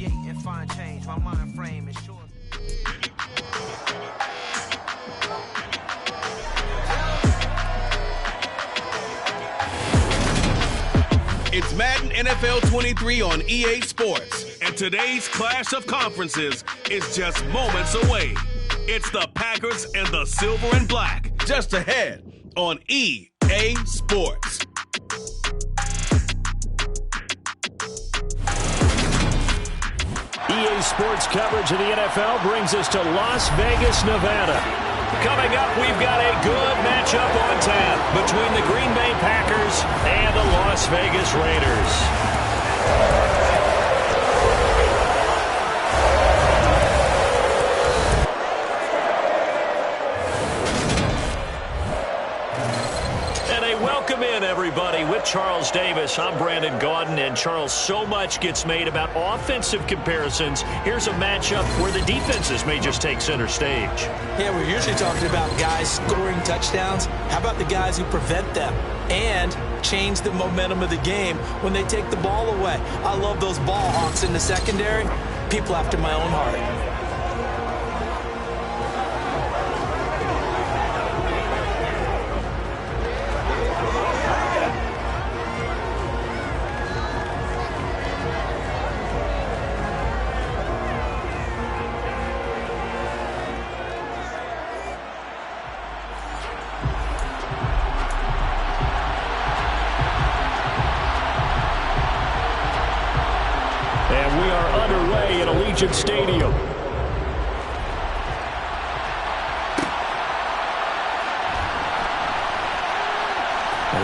create and find change. My mind frame is sure. It's Madden NFL 23 on EA Sports, and today's clash of conferences is just moments away. It's the Packers and the Silver and Black, just ahead on EA Sports. EA Sports coverage of the NFL brings us to Las Vegas, Nevada. Coming up, we've got a good matchup on tap between the Green Bay Packers and the Las Vegas Raiders. Welcome in, everybody. With Charles Davis, I'm Brandon Gaudin, and Charles, so much gets made about offensive comparisons. Here's a matchup where the defenses may just take center stage. Yeah, we're usually talking about guys scoring touchdowns. How about the guys who prevent them and change the momentum of the game when they take the ball away? I love those ball hawks in the secondary. People after my own heart. Stadium.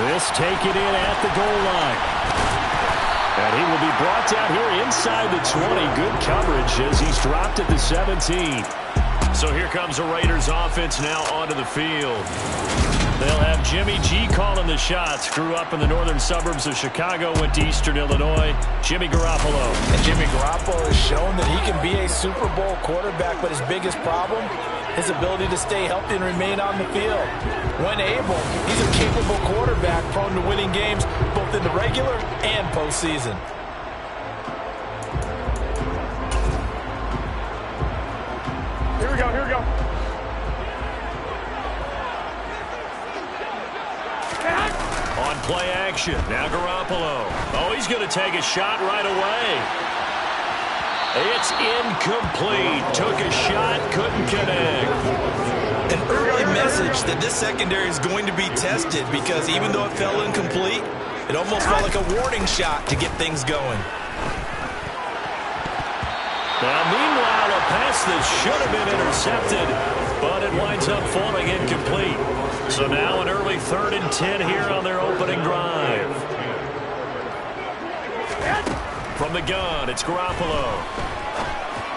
This taken in at the goal line. And he will be brought down here inside the 20. Good coverage as he's dropped at the 17. So here comes the Raiders offense now onto the field. They'll have Jimmy G calling the shots. Grew up in the northern suburbs of Chicago, went to Eastern Illinois. Jimmy Garoppolo. And Jimmy Garoppolo has shown that he can be a Super Bowl quarterback, but his biggest problem, his ability to stay healthy and remain on the field. When able, he's a capable quarterback prone to winning games both in the regular and postseason. Here we go, here we go. On play action, now Garoppolo. Oh, he's going to take a shot right away. It's incomplete. Took a shot, couldn't connect. An early message that this secondary is going to be tested because even though it fell incomplete, it almost felt like a warning shot to get things going. Now, meanwhile, a pass that should have been intercepted, but it winds up falling incomplete. So now an early 3rd and 10 here on their opening drive. From the gun, it's Garoppolo.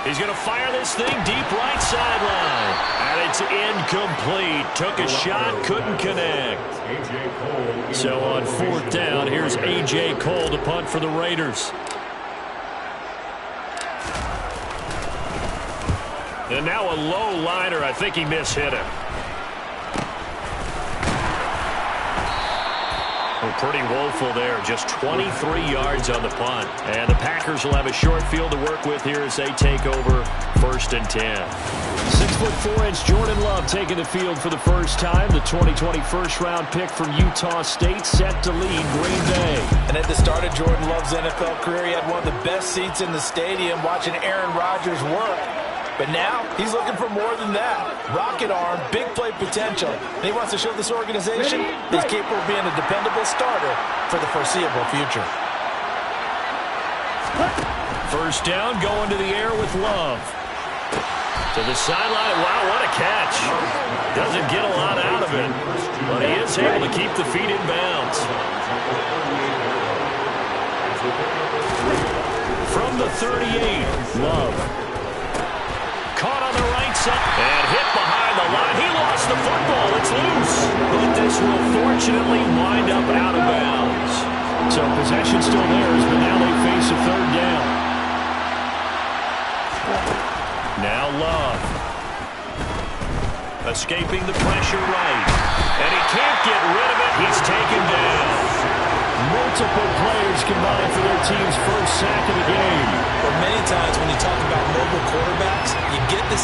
He's going to fire this thing deep right sideline. And it's incomplete. Took a shot, couldn't connect. So on 4th down, here's A.J. Cole to punt for the Raiders. And now a low liner. I think he mishit him. Oh, pretty woeful there. Just 23 yards on the punt. And the Packers will have a short field to work with here as they take over 1st and 10. 6'4" Jordan Love taking the field for the first time. The 2020 first-round pick from Utah State set to lead Green Bay. And at the start of Jordan Love's NFL career, he had one of the best seats in the stadium watching Aaron Rodgers work. But now, he's looking for more than that. Rocket arm, big play potential. And he wants to show this organization that he's capable of being a dependable starter for the foreseeable future. First down, going to the air with Love. To the sideline. Wow, what a catch. Doesn't get a lot out of it, but he is able to keep the feet in bounds. From the 38, Love. Caught on the right side and hit behind the line. He lost the football. It's loose. But this will fortunately wind up out of bounds. So possession still theirs, but now they face a 3rd down. Now Love. Escaping the pressure right. And he can't get rid of it. He's taken down. Multiple players combined for their team's first sack of the game. But many times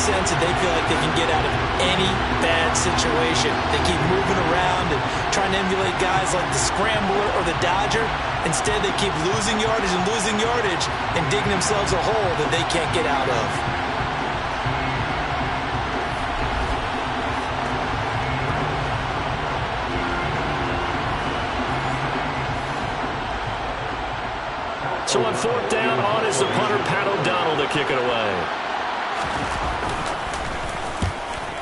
sense that they feel like they can get out of any bad situation. They keep moving around and trying to emulate guys like the Scrambler or the Dodger. Instead, they keep losing yardage and digging themselves a hole that they can't get out of. So on fourth down, on is the punter, Pat O'Donnell, to kick it away.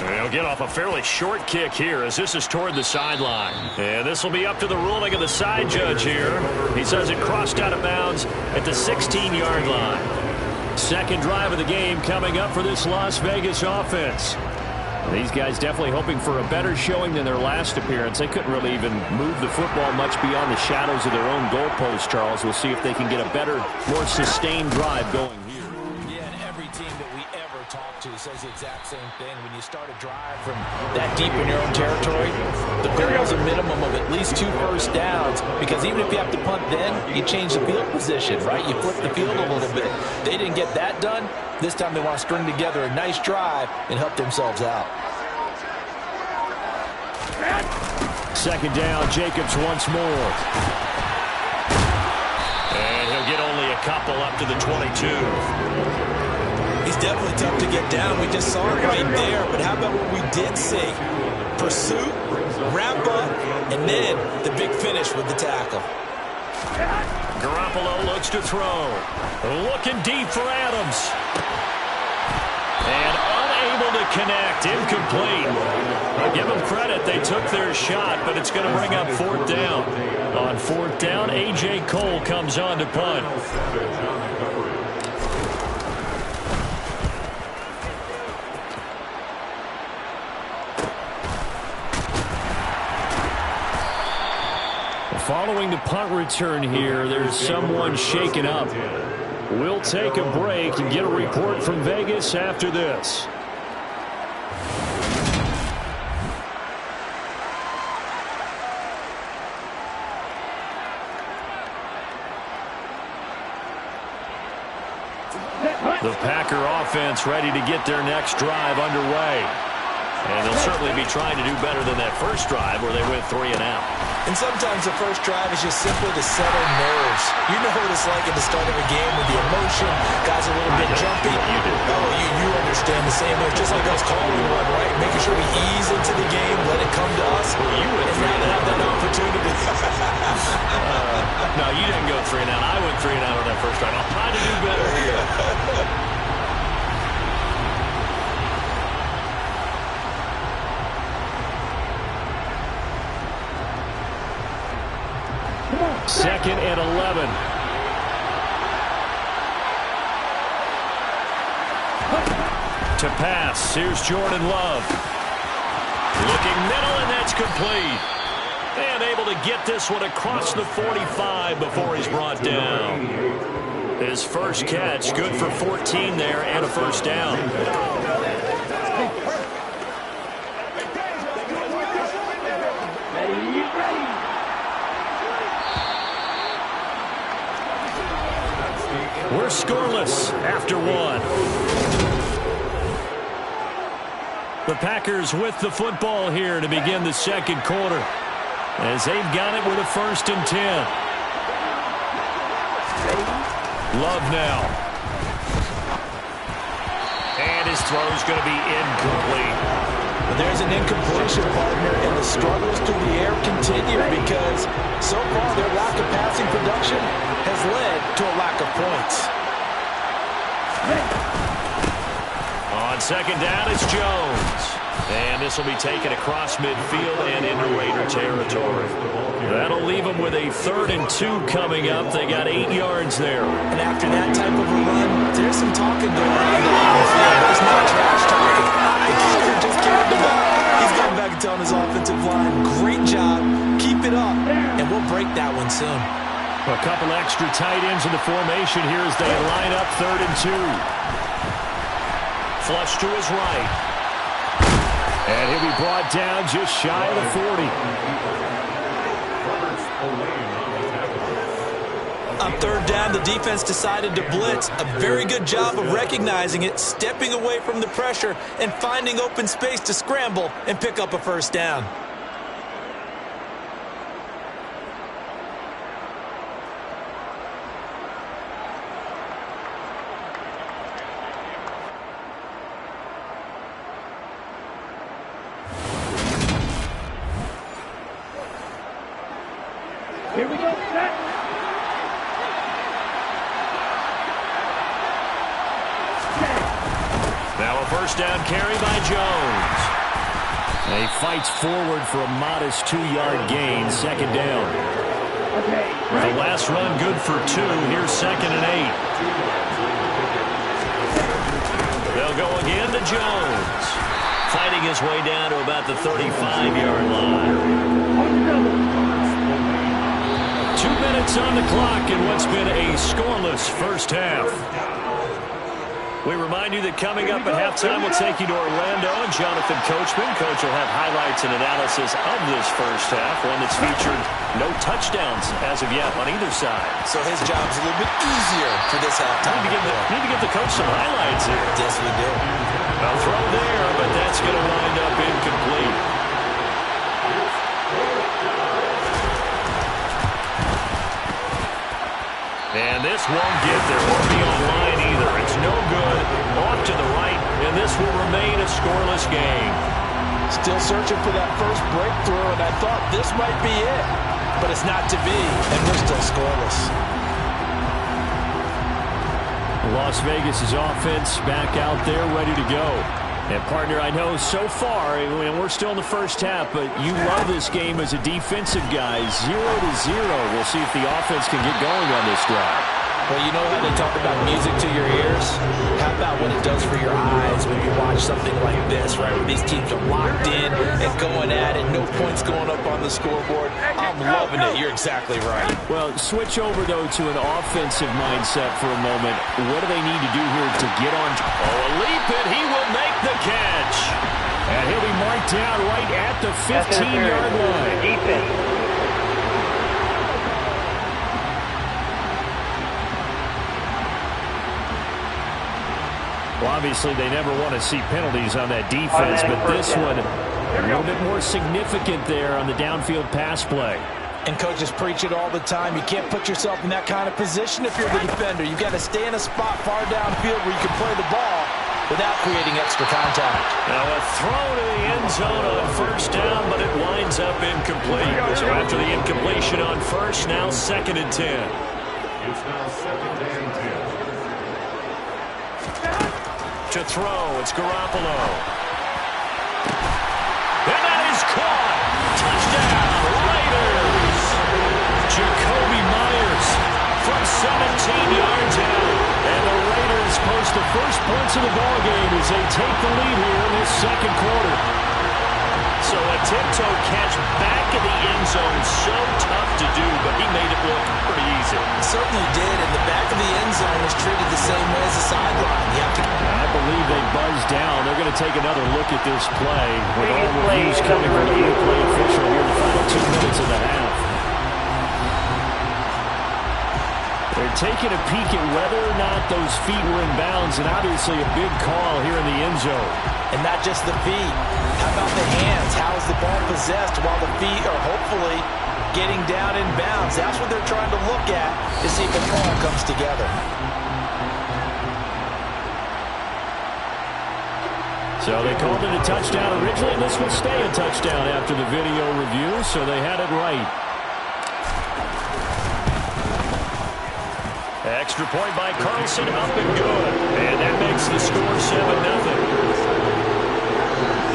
They'll get off a fairly short kick here as this is toward the sideline. And this will be up to the ruling of the side judge here. He says it crossed out of bounds at the 16-yard line. Second drive of the game coming up for this Las Vegas offense. These guys definitely hoping for a better showing than their last appearance. They couldn't really even move the football much beyond the shadows of their own goalpost, Charles. We'll see if they can get a better, more sustained drive going here. Yeah, and every team that we ever talk to says the exact same thing. When you start a drive from that deep in your own territory, the goal is a minimum of at least 2 first downs, because even if you have to punt then, you change the field position, right? You flip the field a little bit. They didn't get that done. This time they want to string together a nice drive and help themselves out. Second down, Jacobs once more. And he'll get only a couple up to the 22. He's definitely tough to get down. We just saw it right there. But how about what we did see? Pursuit, wrap up, and then the big finish with the tackle. Garoppolo looks to throw. Looking deep for Adams. And unable to connect. Incomplete. I'll give them credit. They took their shot, but it's going to bring up fourth down. On fourth down, A.J. Cole comes on to punt. Following the punt return here, there's someone shaken up. We'll take a break and get a report from Vegas after this. The Packer offense ready to get their next drive underway. And they'll certainly be trying to do better than that first drive where they went 3 and out. And sometimes the first drive is just simply to settle nerves. You know what it's like at the start of a game with the emotion. Guys are a little bit jumpy. You do. Oh, you understand the same way. Just like us calling one, right? Making sure we ease into the game, let it come to us. Well, you went and 3 not and have out. that opportunity. No, you didn't go 3 and out. I went 3 and out on that first drive. I'll try to do better here. Second and 11. To pass. Here's Jordan Love. Looking middle, and that's complete. And able to get this one across the 45 before he's brought down. His first catch, good for 14 there and a first down. We're scoreless after 1. The Packers with the football here to begin the second quarter, as they've got it with a 1st and 10. Love now. And his throw's going to be incomplete. But there's an incompletion, partner, and the struggles through the air continue because so far their lack of passing production has led to a lack of points. On second down, it's Jones. And this will be taken across midfield and into Raider territory. That'll leave them with a 3rd and 2 coming up. They got 8 yards there. And after that type of a run, there's some talking going on the field, but it's not trash talking. The kicker just carried the ball. He's going back and telling his offensive line, great job, keep it up, and we'll break that one soon. A couple extra tight ends in the formation here as they line up 3rd and 2. Flush to his right. And he'll be brought down just shy of the 40. On third down, the defense decided to blitz. A very good job of recognizing it, stepping away from the pressure, and finding open space to scramble and pick up a first down. Here we go, set. Now a first down carry by Jones. He fights forward for a modest 2-yard gain, second down. The last run good for 2. Here's 2nd and 8. They'll go again to Jones. Fighting his way down to about the 35-yard line. 2 minutes on the clock in what's been a scoreless first half. We remind you that coming up at halftime, we'll take you to Orlando and Jonathan Coachman. Coach will have highlights and analysis of this first half, one that's featured no touchdowns as of yet on either side. So his job's a little bit easier for this halftime. Need to give the coach some highlights here. Yes, we do. A throw there, but that's going to wind up incomplete. And this won't get there. Won't be online either. It's no good. Off to the right, and this will remain a scoreless game. Still searching for that first breakthrough, and I thought this might be it. But it's not to be, and we're still scoreless. Las Vegas' offense back out there ready to go. And, partner, I know so far, and we're still in the first half, but you love this game as a defensive guy. 0-0. We'll see if the offense can get going on this drive. Well, you know how they talk about music to your ears? How about what it does for your eyes when you watch something like this, right? Where these teams are locked in and going at it, no points going up on the scoreboard. I'm loving it. You're exactly right. Well, switch over, though, to an offensive mindset for a moment. What do they need to do here to get on? Oh, a leap, and he will make the catch. And he'll be marked down right at the 15-yard line. Defense. Well, obviously, they never want to see penalties on that defense, but this one a little bit more significant there on the downfield pass play. And coaches preach it all the time. You can't put yourself in that kind of position if you're the defender. You've got to stay in a spot far downfield where you can play the ball without creating extra contact. Now a throw to the end zone on first down, but it winds up incomplete. So after the incompletion on first, now 2nd and 10. It's now 2nd and 10. To throw, it's Garoppolo. And that is caught. Touchdown, Raiders. Jacoby Myers from 17 yards out. And the Raiders post the first points of the ballgame as they take the lead here in this second quarter. So a tiptoe catch back in the end zone, so tough to do, but he made it look pretty easy. Certainly did, and the back of the end zone was treated the same way as the sideline. I believe they buzzed down. They're going to take another look at this play with all reviews coming from the replay official here in the final 2 minutes of the half. They're taking a peek at whether or not those feet were in bounds, and obviously a big call here in the end zone. And not just the feet. How about the hands? How is the ball possessed while the feet are hopefully getting down in bounds? That's what they're trying to look at to see if it all comes together. So they called it a touchdown originally, and this will stay a touchdown after the video review, so they had it right. Extra point by Carlson, up and good. And that makes the score 7-0.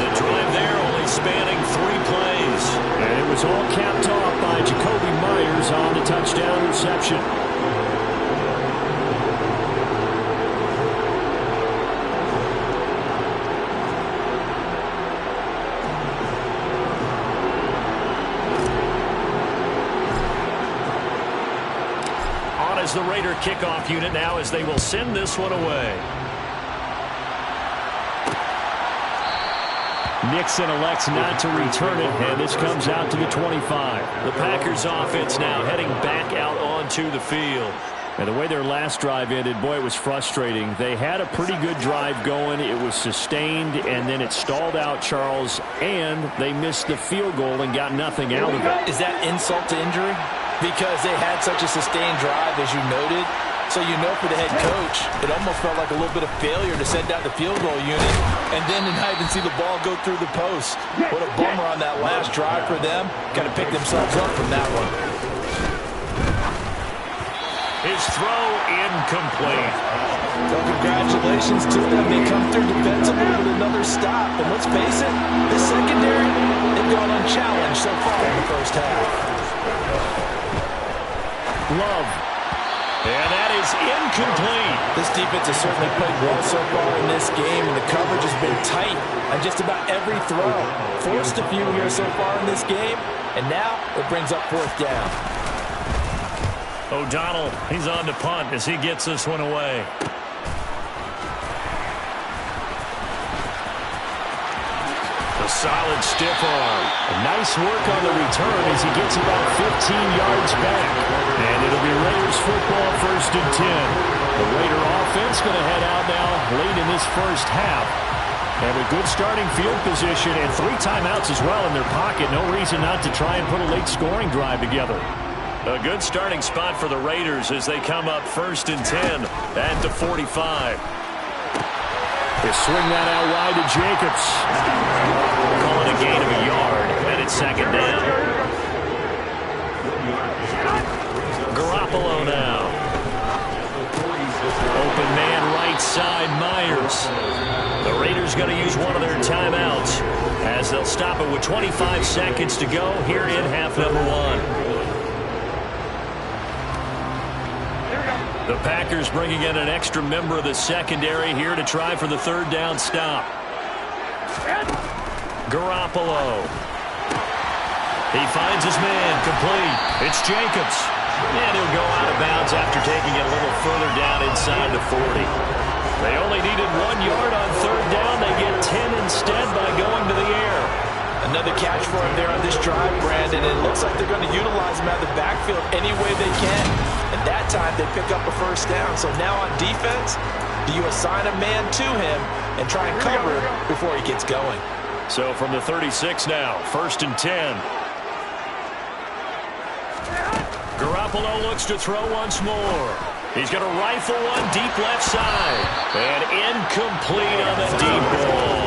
The drive there only spanning 3 plays. And it was all capped off by Jacoby Myers on the touchdown reception. As the Raider kickoff unit now as they will send this one away. Nixon elects not to return it, and this comes out to the 25. The Packers offense now heading back out onto the field. And the way their last drive ended, boy, it was frustrating. They had a pretty good drive going. It was sustained, and then it stalled out, Charles, and they missed the field goal and got nothing out of it. Is that insult to injury? Because they had such a sustained drive, as you noted. So you know for the head coach, it almost felt like a little bit of failure to send down the field goal unit and then to not even see the ball go through the post. What a bummer on that last drive for them. Got to pick themselves up from that one. His throw incomplete. Well, congratulations to them. They come through defensively with another stop. And let's face it, this secondary, they've gone unchallenged so far in the first half. Love. And that is incomplete. This defense has certainly played well so far in this game, and the coverage has been tight on just about every throw. Forced a few here so far in this game, and now it brings up fourth down. O'Donnell, he's on to punt as he gets this one away. A solid stiff arm. Nice work on the return as he gets about 15 yards back. And it'll be Raiders football, 1st and 10. The Raider offense going to head out now late in this first half. And with good starting field position and 3 timeouts as well in their pocket, no reason not to try and put a late scoring drive together. A good starting spot for the Raiders as they come up 1st and 10 at the 45. They swing that out wide to Jacobs. Calling a gain of a yard, and it's 2nd down. Garoppolo now. Open man right side, Myers. The Raiders going to use one of their timeouts as they'll stop it with 25 seconds to go here in half number 1. The Packers bringing in an extra member of the secondary here to try for the 3rd down stop. Garoppolo. He finds his man, complete. It's Jacobs. And he'll go out of bounds after taking it a little further down inside the 40. They only needed 1 yard on 3rd down. They get 10 instead by going to the air. Another catch for him there on this drive, Brandon. It looks like they're going to utilize him out of the backfield any way they can. And that time they pick up a 1st down. So now on defense, do you assign a man to him and try and cover before he gets going? So from the 36 now, 1st and 10. Garoppolo looks to throw once more. He's going to rifle one deep left side. And incomplete on the deep ball.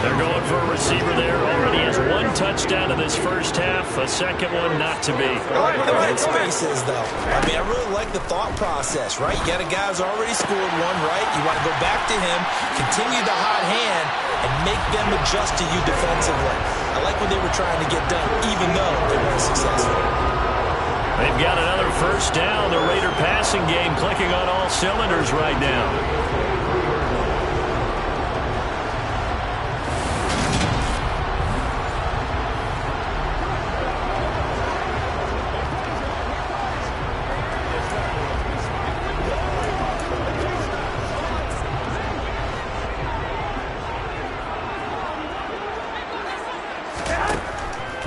They're going for a receiver there. Already has 1 touchdown in this first half. A second one not to be. I like where their headspace is, though. I mean, I really like the thought process, right? You got a guy who's already scored 1, right? You want to go back to him, continue the hot hand, and make them adjust to you defensively. I like what they were trying to get done, even though they weren't successful. They've got another 1st down. The Raider passing game clicking on all cylinders right now.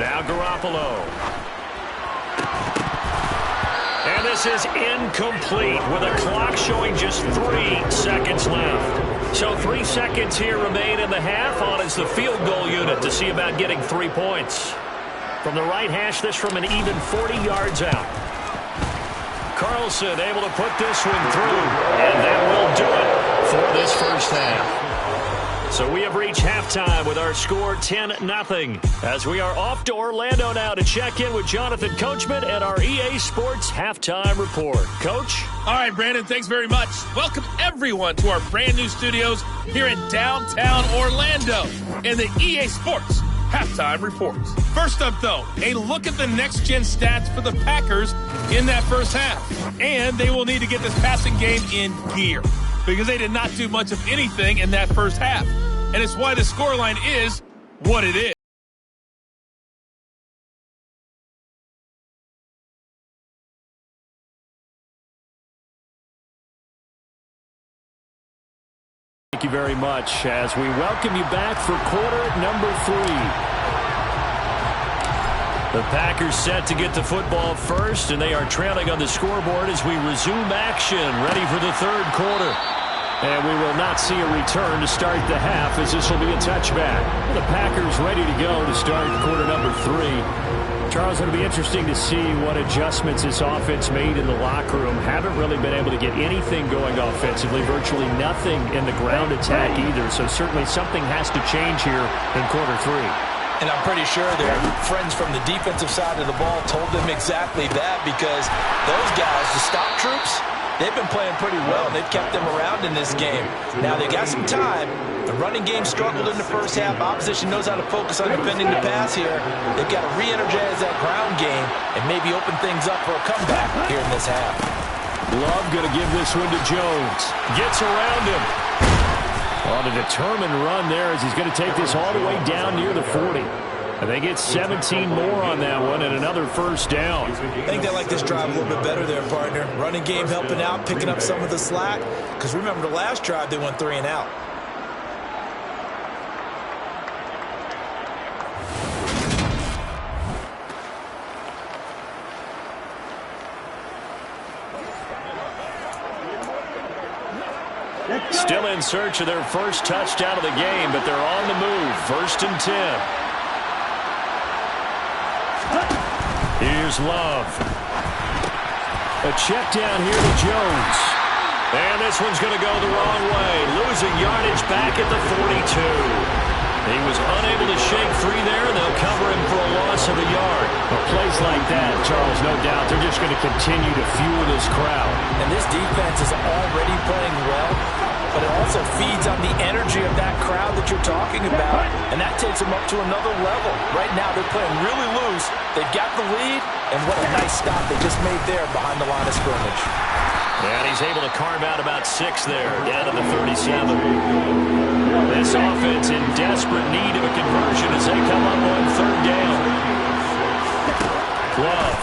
Now Garoppolo. And this is incomplete with a clock showing just 3 seconds left. So 3 seconds here remain in the half on as the field goal unit to see about getting 3 points. From the right hash, this from an even 40 yards out. Carlson able to put this one through. And that will do it for this first half. So we have reached halftime with our score 10-0 as we are off to Orlando now to check in with Jonathan Coachman and our EA Sports Halftime Report. Coach? All right, Brandon, thanks very much. Welcome everyone to our brand new studios here in downtown Orlando in the EA Sports Halftime Report. First up, though, a look at the next-gen stats for the Packers in that first half. And they will need to get this passing game in gear, because they did not do much of anything in that first half. And it's why the scoreline is what it is. thank you very much as we welcome you back for quarter number 3. The Packers set to get the football first, and they are trailing on the scoreboard as we resume action, ready for the third quarter. And we will not see a return to start the half, as this will be a touchback. The Packers ready to go to start quarter number 3. Charles, it'll be interesting to see what adjustments this offense made in the locker room. Haven't really been able to get anything going offensively, virtually nothing in the ground attack either. So certainly something has to change here in quarter 3. And I'm pretty sure their friends from the defensive side of the ball told them exactly that, because those guys, the stop troops, they've been playing pretty well. They've kept them around in this game. Now, they got some time. The running game struggled in the first half. Opposition knows how to focus on defending the pass here. They've got to re-energize that ground game and maybe open things up for a comeback here in this half. Love going to give this one to Jones. Gets around him. On a determined run there as he's going to take this all the way down near the 40. And they get 17 more on that one and another first down. I think they like this drive a little bit better there, partner. Running game helping out, picking up some of the slack. Because remember, the last drive, they went 3 and out. Still in search of their first touchdown of the game, but they're on the move. 1st and 10. Here's Love. A check down here to Jones. And this one's going to go the wrong way. Losing yardage back at the 42. He was unable to shake free there, and they'll cover him for a loss of a yard. A plays like that, Charles, no doubt, they're just going to continue to fuel this crowd. And this defense is already playing well, but it also feeds on the energy of that crowd that you're talking about, and that takes them up to another level. Right now, they're playing really loose. They've got the lead, and what a nice stop they just made there behind the line of scrimmage. And he's able to carve out about 6 there, down to the 37. This offense in desperate need of a conversion as they come up on 3rd down. Love.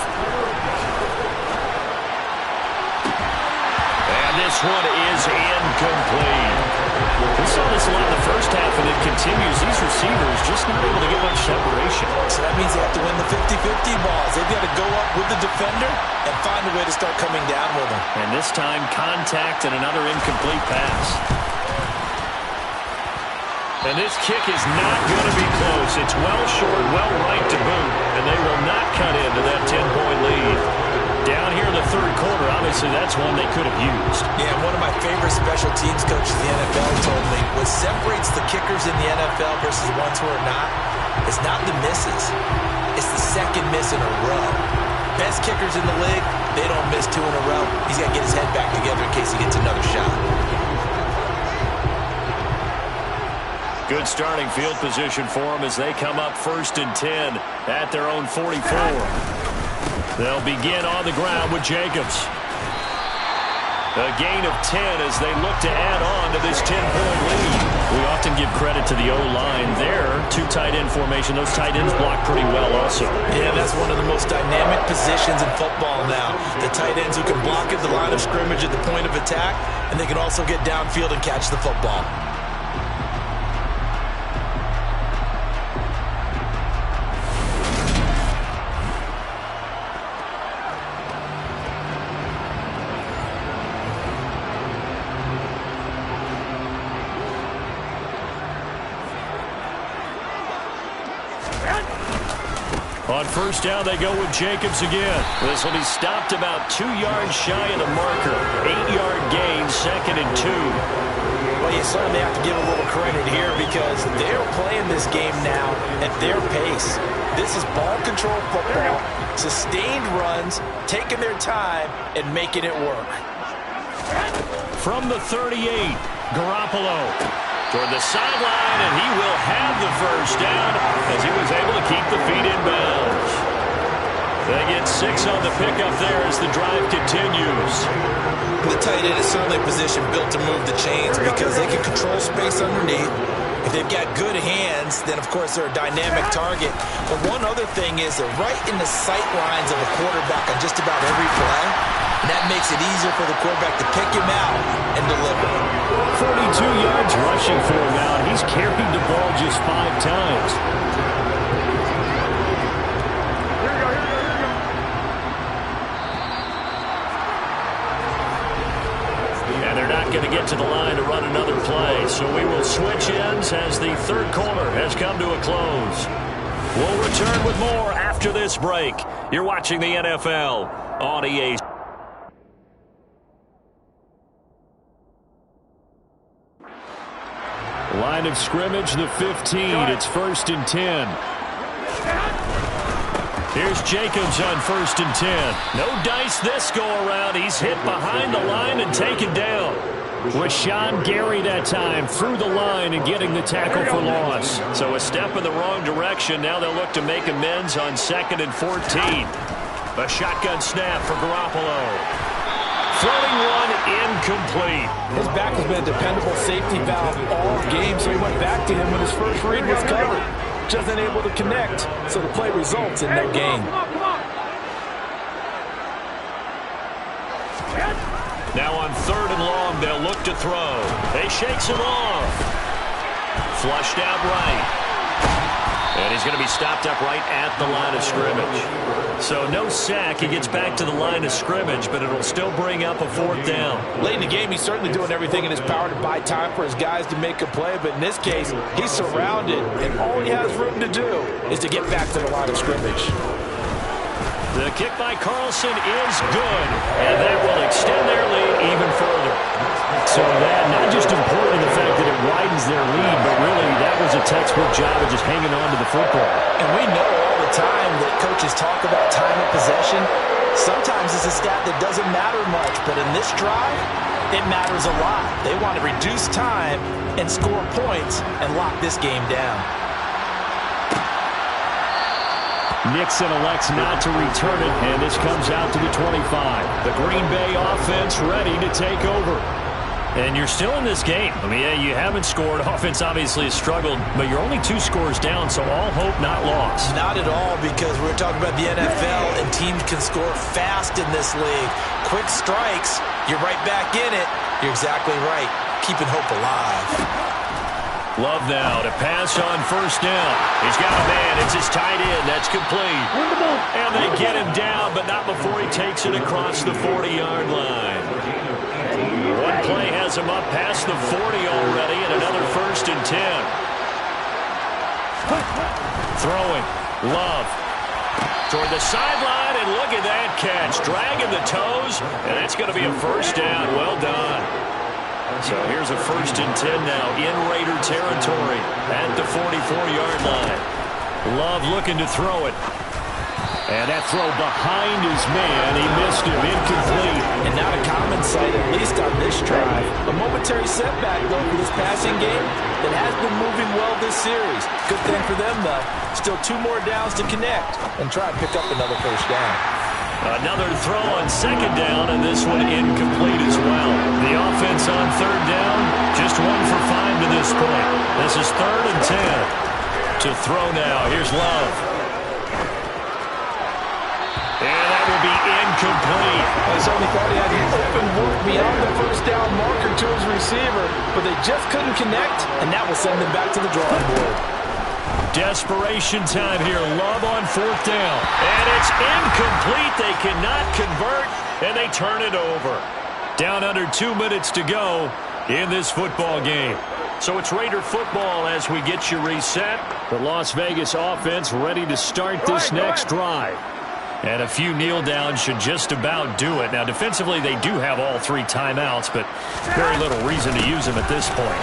And this one is incomplete. We saw this a lot in the first half, and it continues. These receivers just not able to get much separation. So that means they have to win the 50-50 balls. They've got to go up with the defender and find a way to start coming down with him. And this time, contact and another incomplete pass. And this kick is not going to be close. It's well short, well right to boot, and they will not cut into that 10-point lead. Down here in the 3rd quarter, obviously that's one they could have used. Yeah, one of my favorite special teams coaches in the NFL told me what separates the kickers in the NFL versus the ones who are not, it's not the misses. It's the second miss in a row. Best kickers in the league, they don't miss 2 in a row. He's got to get his head back together in case he gets another shot. Good starting field position for them as they come up 1st and 10 at their own 44. They'll begin on the ground with Jacobs. A gain of 10 as they look to add on to this 10-point lead. We often give credit to the O-line there. 2 tight end formation. Those tight ends block pretty well also. Yeah, that's one of the most dynamic positions in football now. The tight ends who can block at the line of scrimmage at the point of attack, and they can also get downfield and catch the football. On 1st down, they go with Jacobs again. This will be stopped about 2 yards shy of the marker. 8-yard gain, 2nd and 2. Well, you certainly have to give a little credit here because they're playing this game now at their pace. This is ball control football, sustained runs, taking their time, and making it work. From the 38, Garoppolo toward the sideline, and he will have the first down as he was able to keep the feet in bounds. They get 6 on the pickup there as the drive continues. The tight end is certainly a position built to move the chains because they can control space underneath. If they've got good hands, then of course they're a dynamic target. But one other thing is they're right in the sight lines of a quarterback on just about every play. And that makes it easier for the quarterback to pick him out and deliver. 42 22 yards rushing for him now. He's carried the ball just 5 times. And they're not going to get to the line to run another play. So we will switch ends as the third quarter has come to a close. We'll return with more after this break. You're watching the NFL on EA. Line of scrimmage, the 15. It's 1st and 10. Here's Jacobs on 1st and 10. No dice this go-around. He's hit behind the line and taken down. Rashawn Gary that time through the line and getting the tackle for loss. So a step in the wrong direction. Now they'll look to make amends on 2nd and 14. A shotgun snap for Garoppolo. Throwing one incomplete. His back has been a dependable safety valve all game, so he went back to him when his first read was covered. Just unable to connect, so the play results in no gain. Now on 3rd and long, they'll look to throw. He shakes him off. Flushed out right. And he's going to be stopped up right at the line of scrimmage. So no sack. He gets back to the line of scrimmage, but it'll still bring up a 4th down. Late in the game, he's certainly doing everything in his power to buy time for his guys to make a play, but in this case, he's surrounded, and all he has room to do is to get back to the line of scrimmage. The kick by Carlson is good, and that will extend their lead even further. So that not just important in the fact that it widens their lead, but really that was a textbook job of just hanging on to the football. And we know all the time that coaches talk about time of possession. Sometimes it's a stat that doesn't matter much, but in this drive, it matters a lot. They want to reduce time and score points and lock this game down. Nixon elects not to return it, and this comes out to the 25. The Green Bay offense ready to take over. And you're still in this game. I mean, yeah, you haven't scored. Offense obviously has struggled, but you're only 2 scores down, so all hope not lost. Not at all, because we're talking about the NFL, and teams can score fast in this league. Quick strikes, you're right back in it. You're exactly right. Keeping hope alive. Love now to pass on 1st down. He's got a man. It's his tight end. That's complete. And they get him down, but not before he takes it across the 40-yard line. One play has him up past the 40 already, and another 1st and 10. Throwing. Love. Toward the sideline, and look at that catch. Dragging the toes, and that's going to be a 1st down. Well done. So here's a 1st and 10 now in Raider territory at the 44-yard line. Love looking to throw it. And that throw behind his man. He missed him. Incomplete. And not a common sight, at least on this drive. A momentary setback, though, for this passing game that has been moving well this series. Good thing for them, though. Still 2 more downs to connect and try and pick up another 1st down. Another throw on 2nd down, and this one incomplete as well. The offense on 3rd down, just 1 for 5 to this point. This is 3rd and 10. To throw now, here's Love. And that will be incomplete. I certainly thought he had the open work beyond the 1st down marker to his receiver, but they just couldn't connect, and that will send them back to the drawing board. Desperation time here. Love on 4th down. And it's incomplete. They cannot convert, and they turn it over. Down under 2 minutes to go in this football game. So it's Raider football as we get you reset. The Las Vegas offense ready to start this next drive. And a few kneel downs should just about do it. Now, defensively, they do have all 3 timeouts, but very little reason to use them at this point.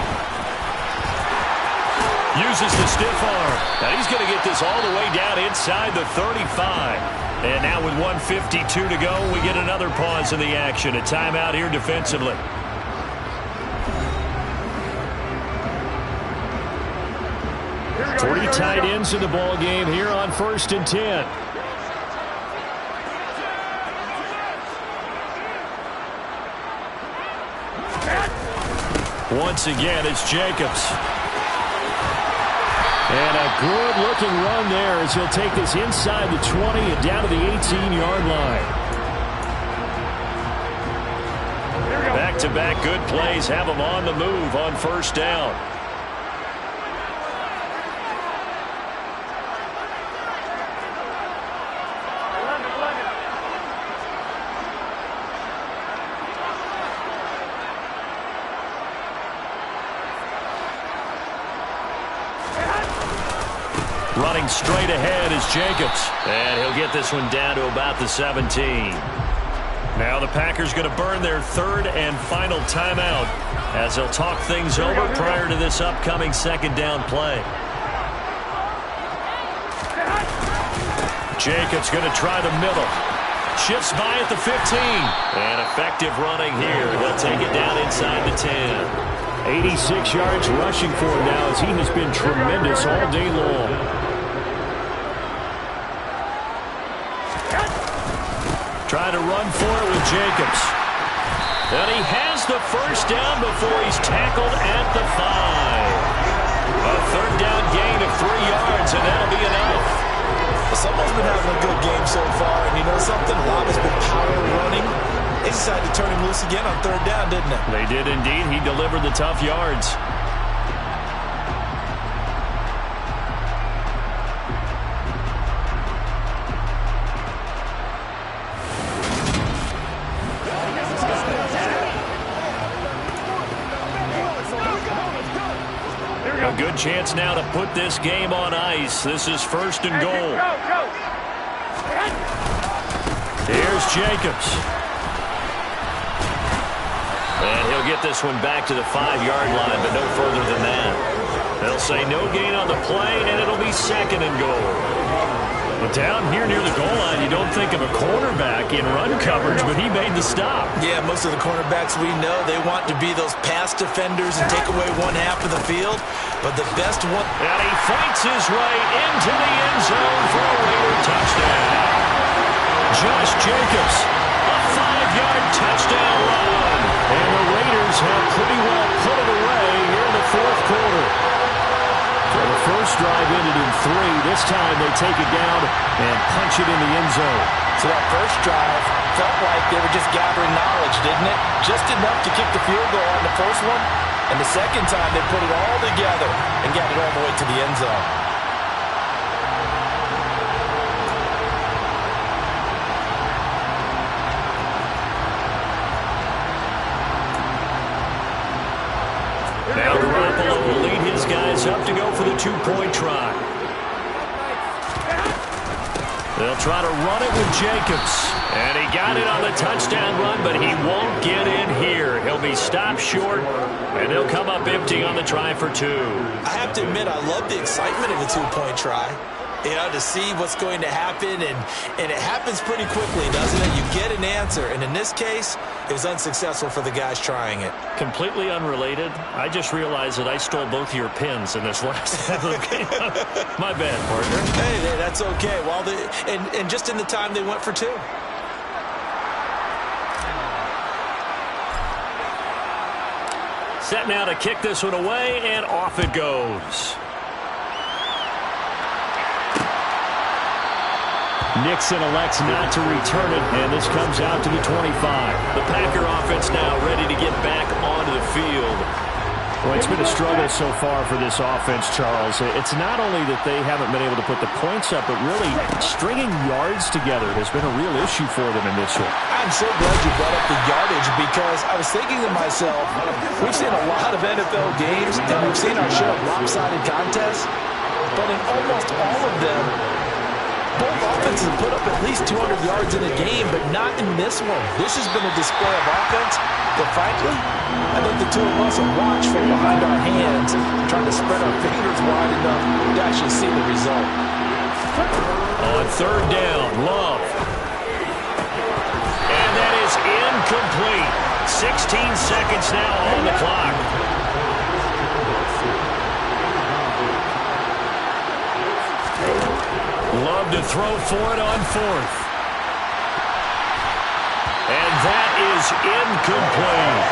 Uses the stiff arm. Now he's going to get this all the way down inside the 35. And now with 1:52 to go, we get another pause in the action. A timeout here defensively. Three tight ends in the ball game here on 1st and 10. Once again, it's Jacobs. And a good-looking run there as he'll take this inside the 20 and down to the 18-yard line. Back Back-to-back good plays have them on the move on first down. Running straight ahead is Jacobs. And he'll get this one down to about the 17. Now the Packers going to burn their third and final timeout as they'll talk things over prior to this upcoming second down play. Jacobs going to try the middle. Shifts by at the 15. And effective running here. They'll take it down inside the 10. 86 yards rushing for him now as he has been tremendous all day long. Trying to run for it with Jacobs. And he has the first down before he's tackled at the 5. A third down gain of 3 yards, and that'll be enough. Someone's been having a good game so far, and you know something? A lot has been power running. They decided to turn him loose again on third down, didn't it? They did indeed. He delivered the tough yards. A good chance now to put this game on ice. This is first and goal. Here's Jacobs. And he'll get this one back to the 5-yard line, but no further than that. They'll say no gain on the play, and it'll be second and goal. But down here near the goal line, you don't think of a cornerback in run coverage, but he made the stop. Yeah, most of the cornerbacks we know, they want to be those pass defenders and take away one half of the field. But the best one... And he fights his way into the end zone for a Raider touchdown. Josh Jacobs, a 5-yard touchdown run. And the Raiders have pretty well put it away here in the fourth quarter. So the first drive ended in 3. This time they take it down and punch it in the end zone. So that first drive felt like they were just gathering knowledge, didn't it? Just enough to kick the field goal on the first one. And the second time they put it all together and got it all the way to the end zone. Now Garoppolo will lead his guys up to go for the 2-point try. They'll try to run it with Jacobs. And he got it on the touchdown run, but he won't get in here. He'll be stopped short, and he'll come up empty on the try for 2. I have to admit, I love the excitement of a 2-point try. You know, to see what's going to happen, and it happens pretty quickly, doesn't it? You get an answer, and in this case, it was unsuccessful for the guys trying it. Completely unrelated, I just realized that I stole both of your pins in this last game. My bad, partner. Hey, that's okay. Well, and just in the time they went for 2. Set now to kick this one away, and off it goes. Nixon elects not to return it, and this comes out to the 25. The Packer offense now ready to get back onto the field. Well, it's been a struggle so far for this offense, Charles. It's not only that they haven't been able to put the points up, but really stringing yards together has been a real issue for them in this one. I'm so glad you brought up the yardage, because I was thinking to myself, we've seen a lot of NFL games, and we've seen our share of lopsided contests, but in almost all of them, both offenses have put up at least 200 yards in a game, but not in this one. This has been a display of offense that, frankly, I think the two of us have watched from behind our hands, trying to spread our fingers wide enough to actually see the result. On third down, Love. And that is incomplete. 16 seconds now on the clock. Love to throw for it on fourth. And that is incomplete.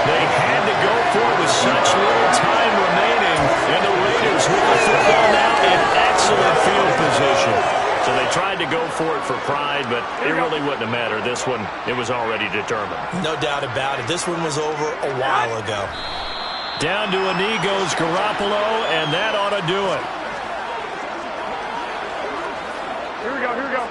They had to go for it with such little time remaining. And the Raiders with the football now in excellent field position. So they tried to go for it start for pride, but it really wouldn't have mattered. This one, it was already determined. No doubt about it. This one was over a while ago. Down to a knee goes Garoppolo, and that ought to do it. Here we go, here we go.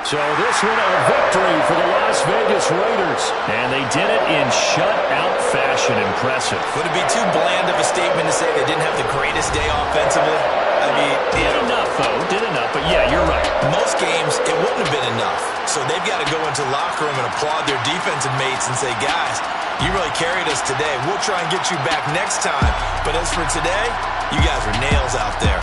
So this one a victory for the Las Vegas Raiders. And they did it in shutout fashion. Impressive. Would it be too bland of a statement to say they didn't have the greatest day offensively? I mean, did enough, though. Did enough. But, yeah, you're right. Most games, it wouldn't have been enough. So they've got to go into the locker room and applaud their defensive mates and say, guys, you really carried us today. We'll try and get you back next time. But as for today, you guys were nails out there.